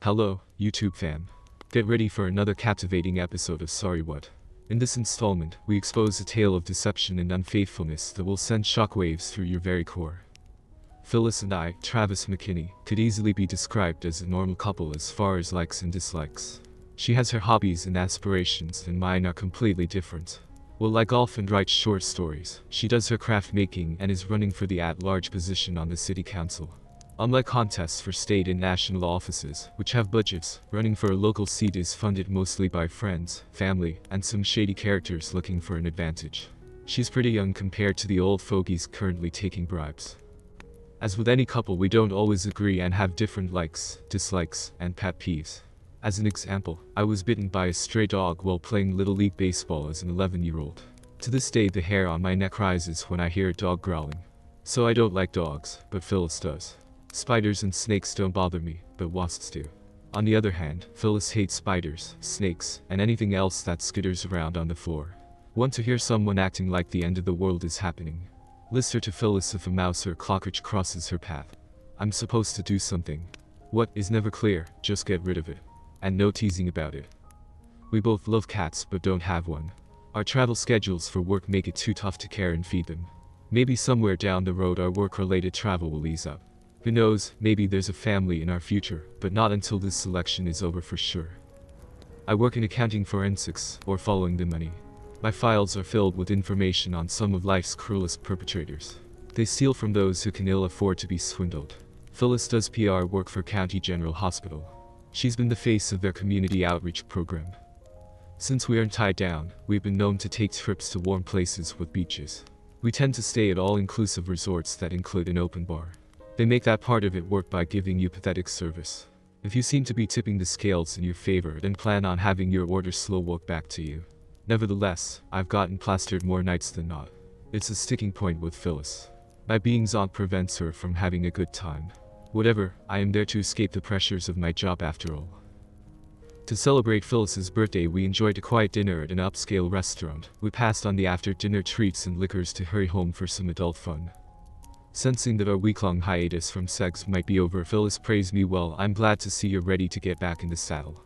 Hello, YouTube fam. Get ready for another captivating episode of Sorry What. In this installment, we expose a tale of deception and unfaithfulness that will send shockwaves through your very core. Phyllis and I, Travis McKinney, could easily be described as a normal couple as far as likes and dislikes. She has her hobbies and aspirations, and mine are completely different. We'll like golf and write short stories. She does her craft making and is running for the at-large position on the city council. Unlike contests for state and national offices, which have budgets, running for a local seat is funded mostly by friends, family, and some shady characters looking for an advantage. She's pretty young compared to the old fogies currently taking bribes. As with any couple, we don't always agree and have different likes, dislikes, and pet peeves. As an example, I was bitten by a stray dog while playing Little League Baseball as an 11-year-old. To this day, the hair on my neck rises when I hear a dog growling. So I don't like dogs, but Phyllis does. Spiders and snakes don't bother me, but wasps do. On the other hand, Phyllis hates spiders, snakes, and anything else that skitters around on the floor. Want to hear someone acting like the end of the world is happening? List her to Phyllis if a mouse or cockroach crosses her path. I'm supposed to do something. What is never clear, just get rid of it. And no teasing about it. We both love cats but don't have one. Our travel schedules for work make it too tough to care and feed them. Maybe somewhere down the road our work-related travel will ease up. Who knows, maybe there's a family in our future, but not until this selection is over for sure. I work in accounting forensics, or following the money. My files are filled with information on some of life's cruelest perpetrators. They steal from those who can ill afford to be swindled. Phyllis does PR work for County General Hospital. She's been the face of their community outreach program. Since we aren't tied down, we've been known to take trips to warm places with beaches. We tend to stay at all-inclusive resorts that include an open bar. They make that part of it work by giving you pathetic service. If you seem to be tipping the scales in your favor, then plan on having your order slow walk back to you. Nevertheless, I've gotten plastered more nights than not. It's a sticking point with Phyllis. My being's-on prevents her from having a good time. Whatever, I am there to escape the pressures of my job after all. To celebrate Phyllis's birthday, we enjoyed a quiet dinner at an upscale restaurant. We passed on the after-dinner treats and liquors to hurry home for some adult fun. Sensing that our week-long hiatus from sex might be over, Phyllis praised me well. I'm glad to see you're ready to get back in the saddle.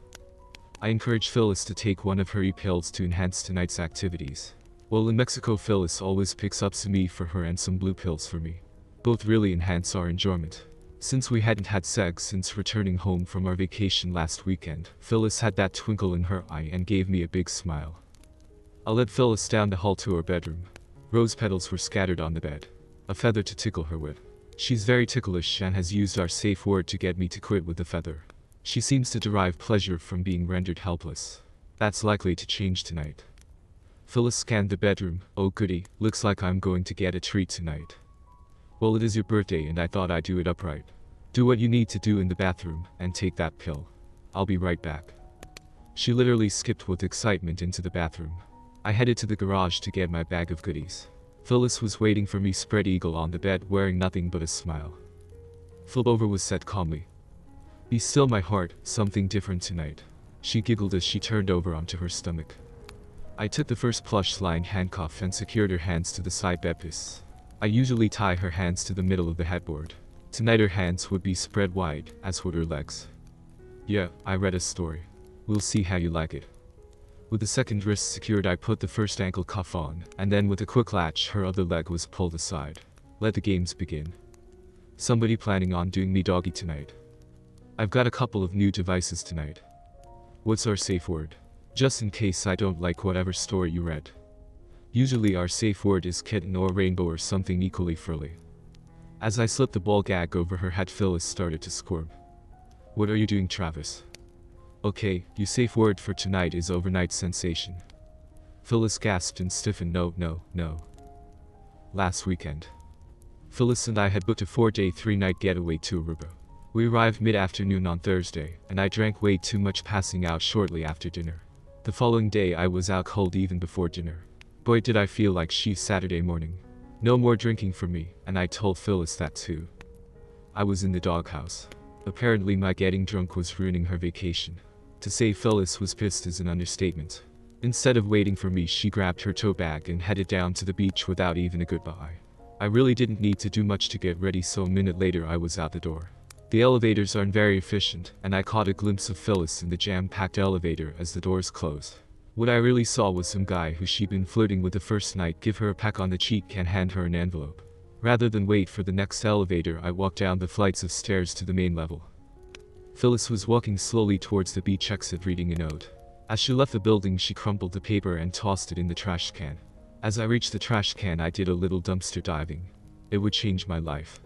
I encouraged Phyllis to take one of her e-pills to enhance tonight's activities. While in Mexico, Phyllis always picks up some E for her and some blue pills for me. Both really enhance our enjoyment. Since we hadn't had sex since returning home from our vacation last weekend, Phyllis had that twinkle in her eye and gave me a big smile. I led Phyllis down the hall to her bedroom. Rose petals were scattered on the bed. A feather to tickle her with. She's very ticklish and has used our safe word to get me to quit with the feather. She seems to derive pleasure from being rendered helpless. That's likely to change tonight. Phyllis scanned the bedroom. Oh goody, looks like I'm going to get a treat tonight. Well, it is your birthday and I thought I'd do it upright. Do what you need to do in the bathroom, and take that pill. I'll be right back. She literally skipped with excitement into the bathroom. I headed to the garage to get my bag of goodies. Phyllis was waiting for me spread eagle on the bed, wearing nothing but a smile. Flip over was said calmly. Be still, my heart, something different tonight. She giggled as she turned over onto her stomach. I took the first plush-lying handcuff and secured her hands to the side bedposts. I usually tie her hands to the middle of the headboard. Tonight her hands would be spread wide, as would her legs. Yeah, I read a story. We'll see how you like it. With the second wrist secured, I put the first ankle cuff on, and then with a quick latch her other leg was pulled aside. Let the games begin. Somebody planning on doing me doggy tonight? I've got a couple of new devices tonight. What's our safe word? Just in case I don't like whatever story you read. Usually our safe word is kitten or rainbow or something equally frilly. As I slipped the ball gag over her head, Phyllis started to squirm. What are you doing, Travis? Okay, your safe word for tonight is overnight sensation. Phyllis gasped and stiffened. No. Last weekend. Phyllis and I had booked a 4-day, 3-night getaway to Aruba. We arrived mid-afternoon on Thursday, and I drank way too much, passing out shortly after dinner. The following day I was out cold even before dinner. Boy, did I feel like she's Saturday morning. No more drinking for me, and I told Phyllis that too. I was in the doghouse. Apparently my getting drunk was ruining her vacation. To say Phyllis was pissed is an understatement. Instead of waiting for me, she grabbed her tote bag and headed down to the beach without even a goodbye. I really didn't need to do much to get ready, so a minute later I was out the door. The elevators aren't very efficient, and I caught a glimpse of Phyllis in the jam-packed elevator as the doors closed. What I really saw was some guy who she'd been flirting with the first night give her a peck on the cheek and hand her an envelope. Rather than wait for the next elevator, I walked down the flights of stairs to the main level. Phyllis was walking slowly towards the beach exit reading a note. As she left the building, she crumpled the paper and tossed it in the trash can. As I reached the trash can, I did a little dumpster diving. It would change my life.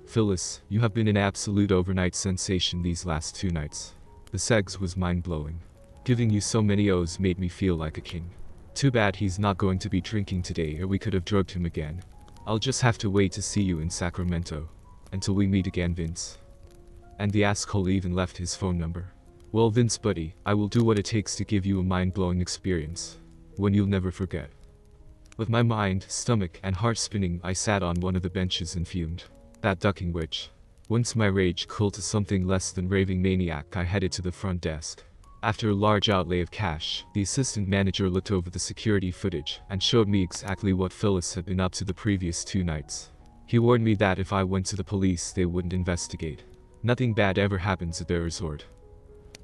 Phyllis, you have been an absolute overnight sensation these last 2 nights. The sex was mind-blowing. Giving you so many O's made me feel like a king. Too bad he's not going to be drinking today, or we could have drugged him again. I'll just have to wait to see you in Sacramento. Until we meet again, Vince. And the asshole even left his phone number. Well, Vince buddy, I will do what it takes to give you a mind-blowing experience. One you'll never forget. With my mind, stomach, and heart spinning, I sat on one of the benches and fumed. That ducking witch. Once my rage cooled to something less than raving maniac, I headed to the front desk. After a large outlay of cash, the assistant manager looked over the security footage and showed me exactly what Phyllis had been up to the previous 2 nights. He warned me that if I went to the police, they wouldn't investigate. Nothing bad ever happens at their resort.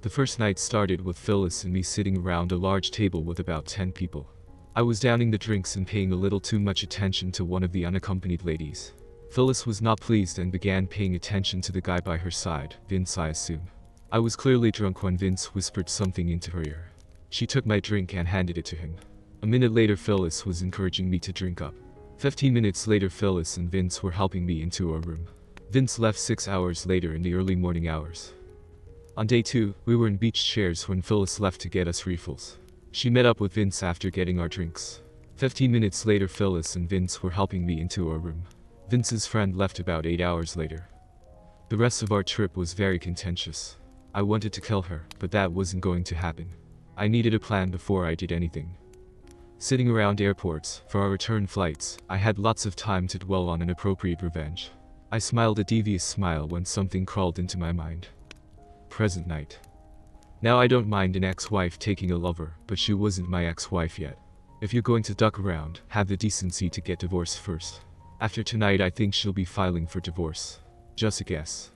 The first night started with Phyllis and me sitting around a large table with about 10 people. I was downing the drinks and paying a little too much attention to one of the unaccompanied ladies. Phyllis was not pleased and began paying attention to the guy by her side, Vince I assume. I was clearly drunk when Vince whispered something into her ear. She took my drink and handed it to him. A minute later, Phyllis was encouraging me to drink up. 15 minutes later, Phyllis and Vince were helping me into a room. Vince left 6 hours later in the early morning hours. On day 2, we were in beach chairs when Phyllis left to get us refills. She met up with Vince after getting our drinks. 15 minutes later, Phyllis and Vince were helping me into a room. Vince's friend left about 8 hours later. The rest of our trip was very contentious. I wanted to kill her, but that wasn't going to happen. I needed a plan before I did anything. Sitting around airports, for our return flights, I had lots of time to dwell on an appropriate revenge. I smiled a devious smile when something crawled into my mind. Present night. Now I don't mind an ex-wife taking a lover, but she wasn't my ex-wife yet. If you're going to duck around, have the decency to get divorced first. After tonight, I think she'll be filing for divorce. Just a guess.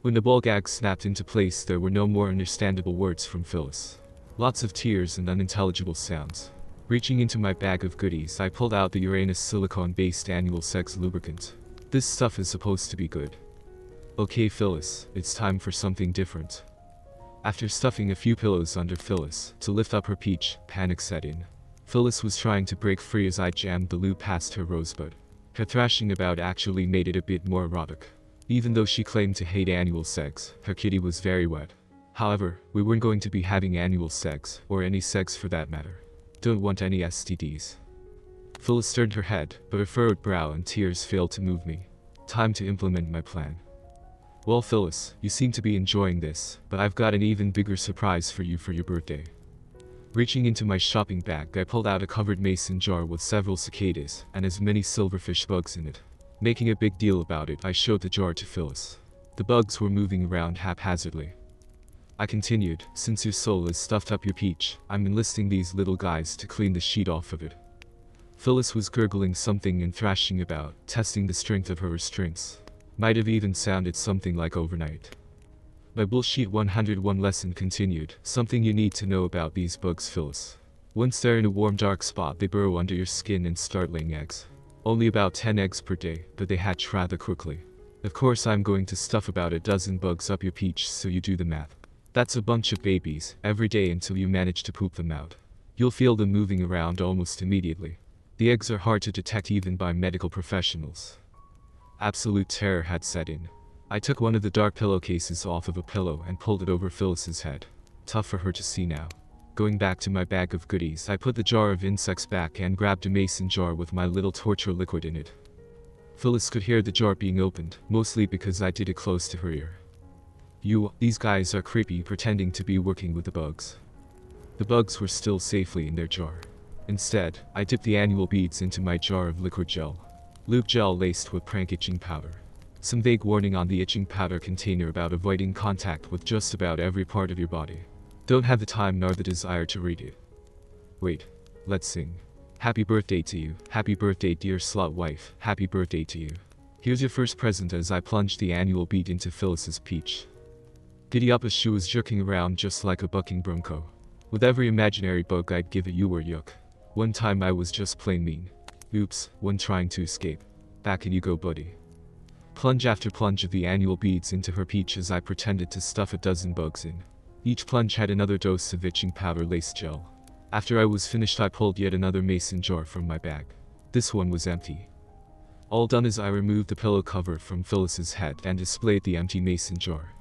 When the ball gag snapped into place, there were no more understandable words from Phyllis. Lots of tears and unintelligible sounds. Reaching into my bag of goodies, I pulled out the Uranus silicone-based annual sex lubricant. This stuff is supposed to be good. Okay Phyllis, it's time for something different. After stuffing a few pillows under Phyllis to lift up her peach, panic set in. Phyllis was trying to break free as I jammed the lube past her rosebud. Her thrashing about actually made it a bit more erotic. Even though she claimed to hate annual sex, her kitty was very wet. However, we weren't going to be having annual sex, or any sex for that matter. Don't want any STDs. Phyllis turned her head, but her furrowed brow and tears failed to move me. Time to implement my plan. Well Phyllis, you seem to be enjoying this, but I've got an even bigger surprise for you for your birthday. Reaching into my shopping bag, I pulled out a covered mason jar with several cicadas and as many silverfish bugs in it. Making a big deal about it, I showed the jar to Phyllis. The bugs were moving around haphazardly. I continued, since your soul is stuffed up your peach, I'm enlisting these little guys to clean the sheet off of it. Phyllis was gurgling something and thrashing about, testing the strength of her restraints. Might have even sounded something like overnight. My bullshit 101 lesson continued, something you need to know about these bugs, Phyllis. Once they're in a warm dark spot, they burrow under your skin and start laying eggs. Only about 10 eggs per day, but they hatch rather quickly. Of course I'm going to stuff about a dozen bugs up your peach, so you do the math. That's a bunch of babies, every day until you manage to poop them out. You'll feel them moving around almost immediately. The eggs are hard to detect even by medical professionals. Absolute terror had set in. I took one of the dark pillowcases off of a pillow and pulled it over Phyllis's head. Tough for her to see now. Going back to my bag of goodies, I put the jar of insects back and grabbed a mason jar with my little torture liquid in it. Phyllis could hear the jar being opened, mostly because I did it close to her ear. These guys are creepy, pretending to be working with the bugs. The bugs were still safely in their jar. Instead, I dipped the annual beads into my jar of liquid gel. Lube gel laced with prank itching powder. Some vague warning on the itching powder container about avoiding contact with just about every part of your body. Don't have the time nor the desire to read it. Wait, let's sing. Happy birthday to you, happy birthday dear slut wife, happy birthday to you. Here's your first present as I plunged the annual bead into Phyllis's peach. Giddy up as she was jerking around just like a bucking bronco. With every imaginary bug I'd give it you were yuck. One time I was just plain mean. Oops, one trying to escape. Back in you go buddy. Plunge after plunge of the annual beads into her peach as I pretended to stuff a dozen bugs in. Each plunge had another dose of itching powder lace gel. After I was finished I pulled yet another mason jar from my bag. This one was empty. All done as I removed the pillow cover from Phyllis's head and displayed the empty mason jar.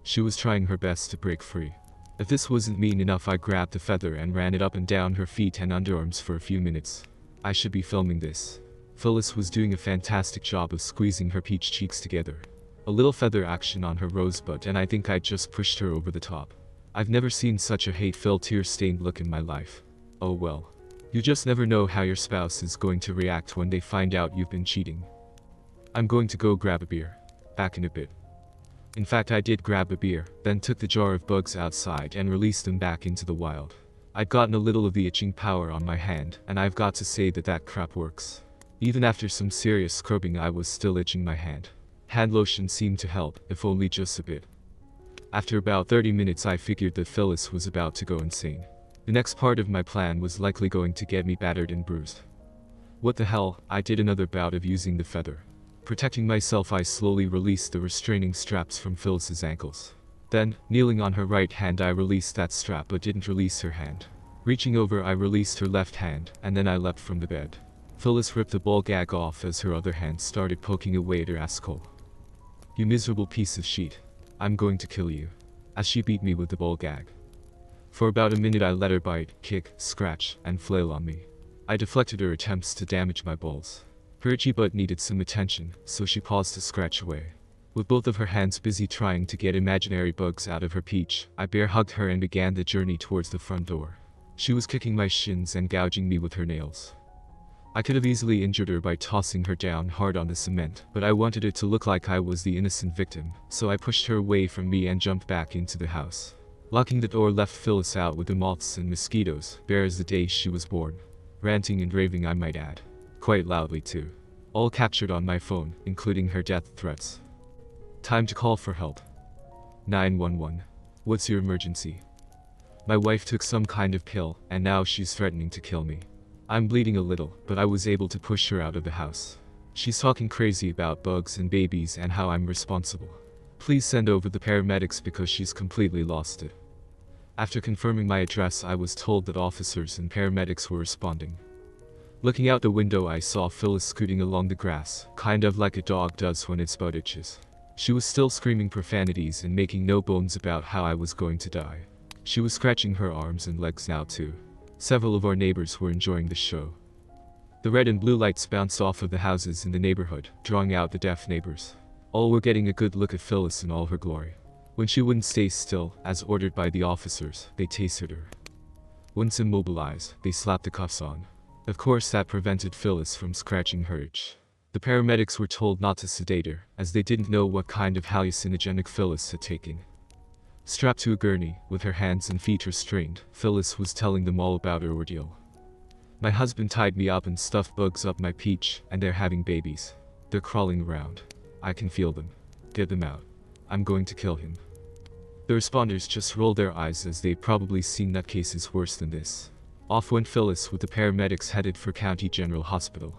She was trying her best to break free. If this wasn't mean enough I grabbed the feather and ran it up and down her feet and underarms for a few minutes. I should be filming this. Phyllis was doing a fantastic job of squeezing her peach cheeks together. A little feather action on her rosebud and I think I just pushed her over the top. I've never seen such a hate-filled tear-stained look in my life. Oh well. You just never know how your spouse is going to react when they find out you've been cheating. I'm going to go grab a beer. Back in a bit. In fact I did grab a beer, then took the jar of bugs outside and released them back into the wild. I'd gotten a little of the itching power on my hand, and I've got to say that crap works. Even after some serious scrubbing I was still itching my hand. Hand lotion seemed to help, if only just a bit. After about 30 minutes I figured that Phyllis was about to go insane. The next part of my plan was likely going to get me battered and bruised. What the hell, I did another bout of using the feather. Protecting myself I slowly released the restraining straps from Phyllis's ankles. Then, kneeling on her right hand I released that strap but didn't release her hand. Reaching over I released her left hand, and then I leapt from the bed. Phyllis ripped the ball gag off as her other hand started poking away at her asshole. You miserable piece of shit. I'm going to kill you. As she beat me with the ball gag. For about a minute I let her bite, kick, scratch, and flail on me. I deflected her attempts to damage my balls. Her itchy butt needed some attention, so she paused to scratch away. With both of her hands busy trying to get imaginary bugs out of her peach, I bear hugged her and began the journey towards the front door. She was kicking my shins and gouging me with her nails. I could have easily injured her by tossing her down hard on the cement, but I wanted it to look like I was the innocent victim, so I pushed her away from me and jumped back into the house. Locking the door left Phyllis out with the moths and mosquitoes, bare as the day she was born. Ranting and raving I might add. Quite loudly too. All captured on my phone, including her death threats. Time to call for help. 911. What's your emergency? My wife took some kind of pill, and now she's threatening to kill me. I'm bleeding a little, but I was able to push her out of the house. She's talking crazy about bugs and babies and how I'm responsible. Please send over the paramedics because she's completely lost it. After confirming my address I was told that officers and paramedics were responding. Looking out the window I saw Phyllis scooting along the grass, kind of like a dog does when its butt itches. She was still screaming profanities and making no bones about how I was going to die. She was scratching her arms and legs now too. Several of our neighbors were enjoying the show. The red and blue lights bounced off of the houses in the neighborhood, drawing out the deaf neighbors. All were getting a good look at Phyllis in all her glory. When she wouldn't stay still, as ordered by the officers, they tasered her. Once immobilized, they slapped the cuffs on. Of course that prevented Phyllis from scratching her itch. The paramedics were told not to sedate her, as they didn't know what kind of hallucinogenic Phyllis had taken. Strapped to a gurney, with her hands and feet restrained, Phyllis was telling them all about her ordeal. My husband tied me up and stuffed bugs up my peach, and they're having babies. They're crawling around. I can feel them. Get them out. I'm going to kill him. The responders just rolled their eyes as they'd probably seen nutcases worse than this. Off went Phyllis with the paramedics headed for County General Hospital.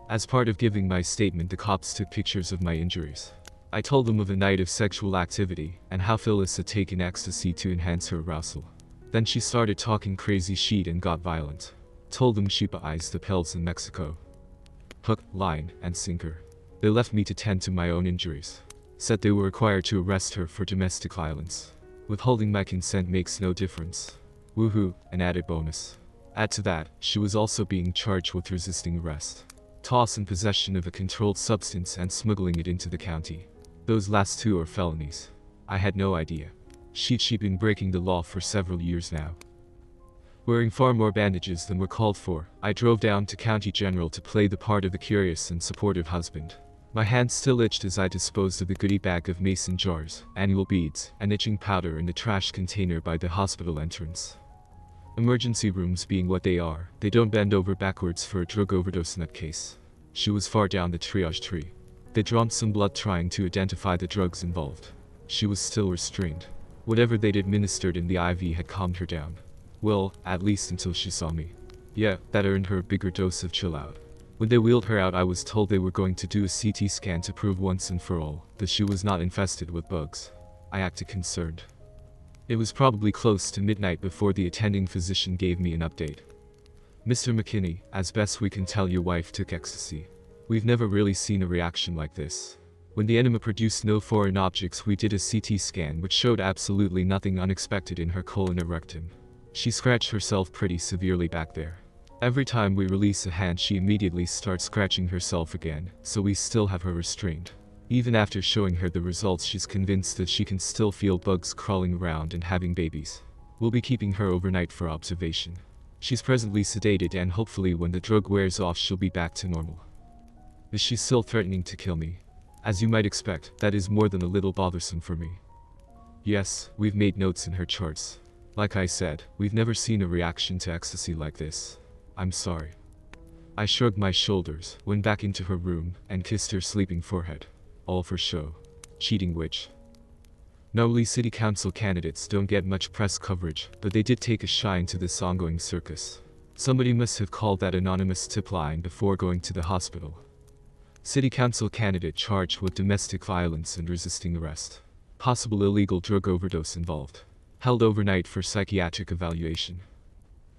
As part of giving my statement the cops took pictures of my injuries. I told them of a night of sexual activity, and how Phyllis had taken ecstasy to enhance her arousal. Then she started talking crazy shit and got violent. Told them she buys the pills in Mexico. Hook, line, and sinker. They left me to tend to my own injuries. Said they were required to arrest her for domestic violence. Withholding my consent makes no difference. Woohoo, an added bonus. Add to that, she was also being charged with resisting arrest. Toss and possession of a controlled substance and smuggling it into the county. Those last two are felonies. I had no idea. She'd been breaking the law for several years now. Wearing far more bandages than were called for, I drove down to County General to play the part of a curious and supportive husband. My hands still itched as I disposed of the goodie bag of mason jars, annual beads, and itching powder in the trash container by the hospital entrance. Emergency rooms being what they are, they don't bend over backwards for a drug overdose nutcase. She was far down the triage tree. They'd drawn some blood trying to identify the drugs involved. She was still restrained. Whatever they'd administered in the IV had calmed her down. Well, at least until she saw me. Yeah, that earned her a bigger dose of chill out. When they wheeled her out, I was told they were going to do a CT scan to prove once and for all that she was not infested with bugs. I acted concerned. It was probably close to midnight before the attending physician gave me an update. Mr. McKinney, as best we can tell, your wife took ecstasy. We've never really seen a reaction like this. When the enema produced no foreign objects, we did a CT scan which showed absolutely nothing unexpected in her colon or rectum. She scratched herself pretty severely back there. Every time we release a hand, she immediately starts scratching herself again, so we still have her restrained. Even after showing her the results, she's convinced that she can still feel bugs crawling around and having babies. We'll be keeping her overnight for observation. She's presently sedated, and hopefully when the drug wears off she'll be back to normal. Is she still threatening to kill me? As you might expect, that is more than a little bothersome for me. Yes, we've made notes in her charts. Like I said, we've never seen a reaction to ecstasy like this. I'm sorry. I shrugged my shoulders, went back into her room, and kissed her sleeping forehead. All for show. Cheating which? Normally city council candidates don't get much press coverage, but they did take a shine to this ongoing circus. Somebody must have called that anonymous tip line before going to the hospital. City council candidate charged with domestic violence and resisting arrest. Possible illegal drug overdose involved. Held overnight for psychiatric evaluation.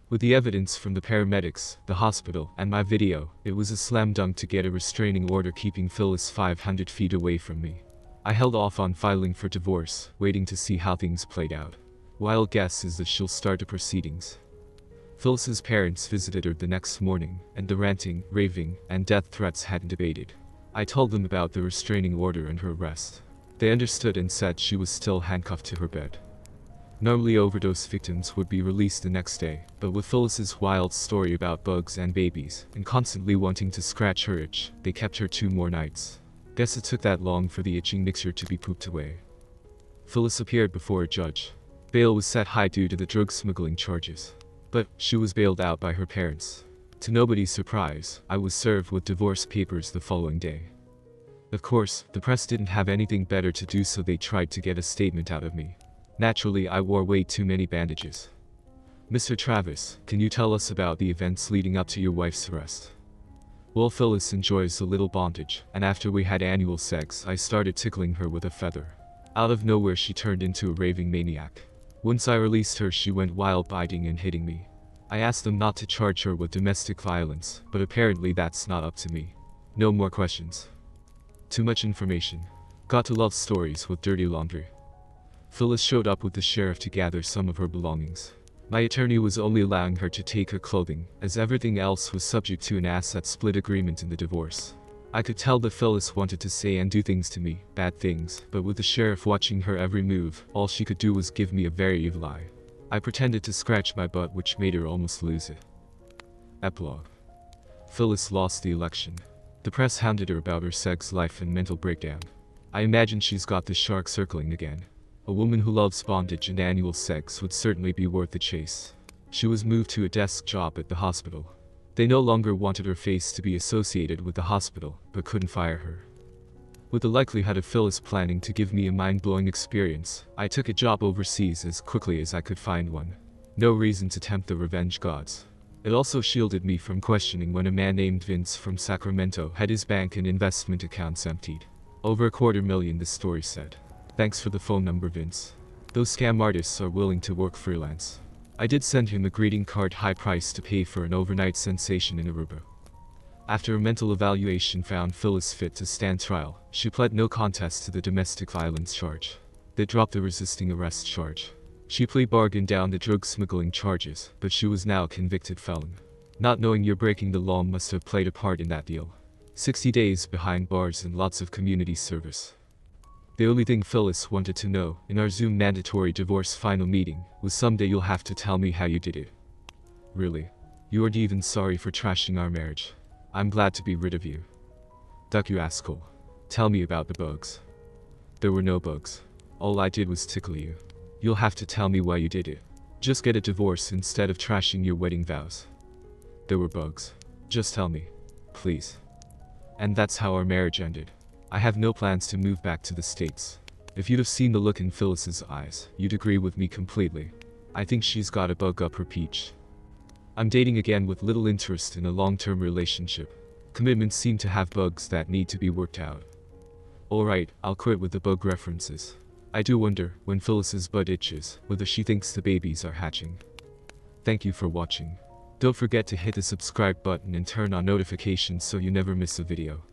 With the evidence from the paramedics, the hospital, and my video, it was a slam dunk to get a restraining order keeping Phyllis 500 feet away from me. I held off on filing for divorce, waiting to see how things played out. Wild guess is that she'll start the proceedings. Phyllis's parents visited her the next morning, and the ranting, raving, and death threats hadn't abated. I told them about the restraining order and her arrest. They understood and said she was still handcuffed to her bed. Normally overdose victims would be released the next day, but with Phyllis's wild story about bugs and babies, and constantly wanting to scratch her itch, they kept her 2 more nights. Guess it took that long for the itching mixture to be pooped away. Phyllis appeared before a judge. Bail was set high due to the drug smuggling charges. But she was bailed out by her parents. To nobody's surprise, I was served with divorce papers the following day. Of course, the press didn't have anything better to do, so they tried to get a statement out of me. Naturally, I wore way too many bandages. Mr. Travis, can you tell us about the events leading up to your wife's arrest? Well, Phyllis enjoys a little bondage, and after we had annual sex, I started tickling her with a feather. Out of nowhere, she turned into a raving maniac. Once I released her, she went wild, biting and hitting me. I asked them not to charge her with domestic violence, but apparently that's not up to me. No more questions. Too much information. Got to love stories with dirty laundry. Phyllis showed up with the sheriff to gather some of her belongings. My attorney was only allowing her to take her clothing, as everything else was subject to an asset split agreement in the divorce. I could tell that Phyllis wanted to say and do things to me, bad things, but with the sheriff watching her every move, all she could do was give me a very evil eye. I pretended to scratch my butt, which made her almost lose it. Epilogue. Phyllis lost the election. The press hounded her about her sex life and mental breakdown. I imagine she's got the shark circling again. A woman who loves bondage and annual sex would certainly be worth the chase. She was moved to a desk job at the hospital. They no longer wanted her face to be associated with the hospital, but couldn't fire her. With the likelihood of Phyllis planning to give me a mind-blowing experience, I took a job overseas as quickly as I could find one. No reason to tempt the revenge gods. It also shielded me from questioning when a man named Vince from Sacramento had his bank and investment accounts emptied. Over $250,000, the story said. Thanks for the phone number, Vince. Those scam artists are willing to work freelance. I did send him a greeting card, high price to pay for an overnight sensation in Aruba. After a mental evaluation found Phyllis fit to stand trial, she pled no contest to the domestic violence charge. They dropped the resisting arrest charge. She plea bargained down the drug smuggling charges, but she was now a convicted felon. Not knowing you're breaking the law must have played a part in that deal. 60 days behind bars and lots of community service. The only thing Phyllis wanted to know, in our Zoom mandatory divorce final meeting, was someday you'll have to tell me how you did it. Really? You aren't even sorry for trashing our marriage. I'm glad to be rid of you. Duck, you asshole. Tell me about the bugs. There were no bugs. All I did was tickle you. You'll have to tell me why you did it. Just get a divorce instead of trashing your wedding vows. There were bugs. Just tell me. Please. And that's how our marriage ended. I have no plans to move back to the States. If you'd have seen the look in Phyllis's eyes, you'd agree with me completely. I think she's got a bug up her peach. I'm dating again with little interest in a long-term relationship. Commitments seem to have bugs that need to be worked out. Alright, I'll quit with the bug references. I do wonder, when Phyllis's butt itches, whether she thinks the babies are hatching. Thank you for watching. Don't forget to hit the subscribe button and turn on notifications so you never miss a video.